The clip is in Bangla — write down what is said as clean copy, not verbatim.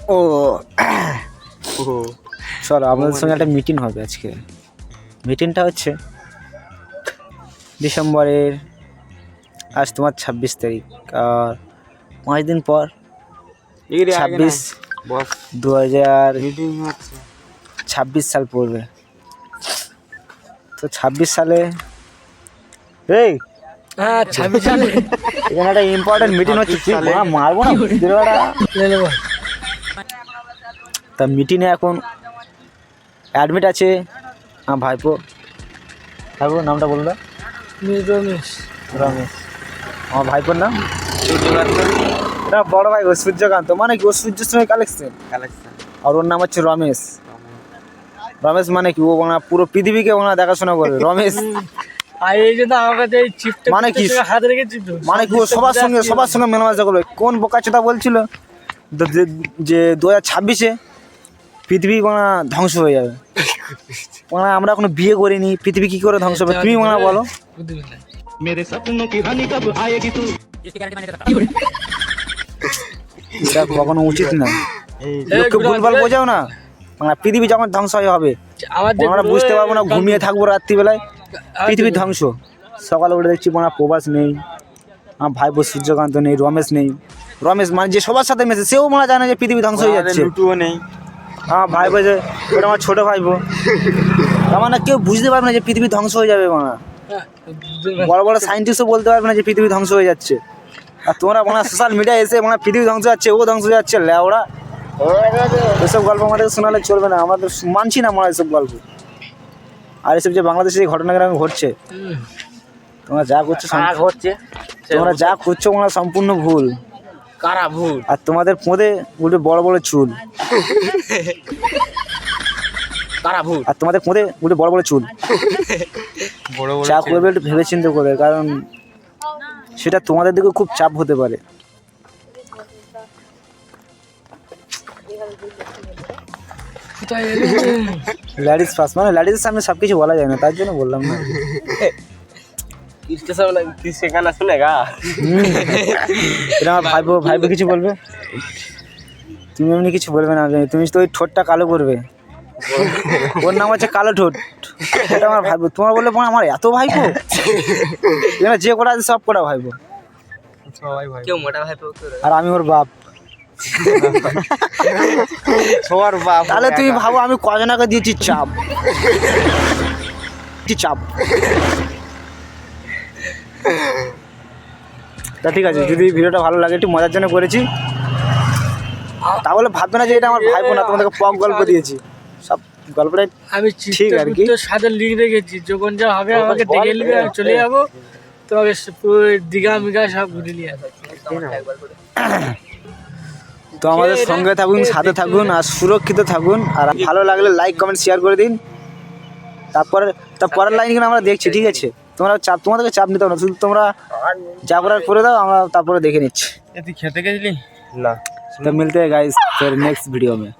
ও চলো আপনাদের সঙ্গে একটা মিটিং হবে আজকে। মিটিংটা হচ্ছে ডিসেম্বরের, আজ তোমার 26 তারিখ, আর 5 দিন পর 2026 সাল পড়বে। তো 26 সালে এই হ্যাঁ 26 সালে এখানে একটা ইম্পর্টেন্ট মিটিং হচ্ছে, মারবো না তা মিটিংয়ে এখন অ্যাডমিট আছে আমার ভাইপো। নামটা বলুন। রমেশ আমার ভাইপোর নাম এটা বড় ভাই ও সূর্যকান্ত, মানে কি ও সূর্যের সঙ্গে কালেকশন। আর ওর নাম হচ্ছে রমেশ। রমেশ মানে কি ও পুরো পৃথিবীকে দেখাশোনা করবে রমেশ। আর এই যে আমার কাছে এই চিপটা মানে কি হাতে রেখেছি তো, মানে কি ও সবার সঙ্গে মেলামেশা করবে। কোন বোকাচোদা বলছিল যে 2026-এ পৃথিবী ধ্বংস হয়ে যাবে। আমরা এখনো বিয়ে করিনি, পৃথিবী কি করে ধ্বংস হবে তুমি বলো। এটা কখনো উচিত না, লোককে ভুলভাল বোঝাও না। পৃথিবী যখন ধ্বংস হবে আমরা বুঝতে পারবো না, ঘুমিয়ে থাকবো রাত্রিবেলায়, পৃথিবী ধ্বংস। সকালে উঠে দেখছি প্রবাস নেই, আমার ভাইপো সূর্যকান্ত নেই, রমেশ নেই। রমেশ মানে যে সবার সাথে মেশে সেও জানে যে পৃথিবী ধ্বংস হয়ে যাচ্ছে। নেই আমার ভাইপো যে ওটা আমার ছোটো ভাইপো, তার কেউ বুঝতে পারবে না যে পৃথিবী ধ্বংস হয়ে যাবে। বড় বড় সায়েন্টিস্টও বলতে পারবে না যে পৃথিবী ধ্বংস হয়ে যাচ্ছে। আর তোমরা সোশ্যাল মিডিয়ায় এসে পৃথিবী ধ্বংস যাচ্ছে, ও ধ্বংস হয়ে যাচ্ছে, লেওড়া এসব গল্প আমাদের শোনালে চলবে না। আমাদের মানছি না আমরা এসব গল্প। আর এসব যে বাংলাদেশে যে ঘটনাগুলো ঘটছে, তোমরা যা করছো সম্পূর্ণ ভুল। কারা ভুল? আর তোমাদের পোঁদে উল্টে বড় বড় চুল। কারা ভুল? আর তোমাদের পোঁদে উল্টে বড় বড় চুল। যা করবে একটু ভেবে চিন্তে করবে, কারণ সেটা তোমাদের দিকে খুব চাপ হতে পারে। লেডিস ফার্স্ট, লেডিসের সামনে সব কিছু বলা যায় না, তার জন্য বললাম না। এটা আমার ভাইপো কিছু বলবে, তুমি এমনি কিছু বলবে না। তুমি তো ওই ঠোঁটটা কালো করবে, ওর নাম হচ্ছে কালো ঠোঁট। এটা আমার ভাইপো। তোমার বললে আমার এত ভাইপো, যে কটা আছে সব কটা ভাইপো। আর আমি ওর বাপ। তাহলে তুমি ভাবো আমি কজনাকে দিয়েছি চাপ। তা ঠিক আছে, যদি ভিডিওটা ভালো লাগে, একটু মজার জন্য করেছি, তাহলে ভাববে না যে এটা আমার ভাইপো না, তোমাদেরকে পক গল্প দিয়েছি। সব গল্পটাই আমি ঠিক আর কি সাথে লিখে রেখেছি, যখন যা হবে আমাকে ডেকে নিবে, আমি চলে যাবো। তোমাকে পুরো দীঘা মিঘা সব ঘুরে নিয়ে আসবো। তো আমাদের সঙ্গে থাকুন, সাথে থাকুন, আর সুরক্ষিত থাকুন। আর ভালো লাগলে লাইক কমেন্ট শেয়ার করে দিন। তারপরের লাইন কিন্তু আমরা দেখছি, ঠিক আছে? তোমাদেরকে চাপ নিতে হবে না, শুধু তোমরা যা করার করে দাও, আমরা তারপরে দেখে নিচ্ছি। তুই খেতে গেছিলি না? तो मिलते हैं गाइस फिर नेक्स्ट वीडियो में।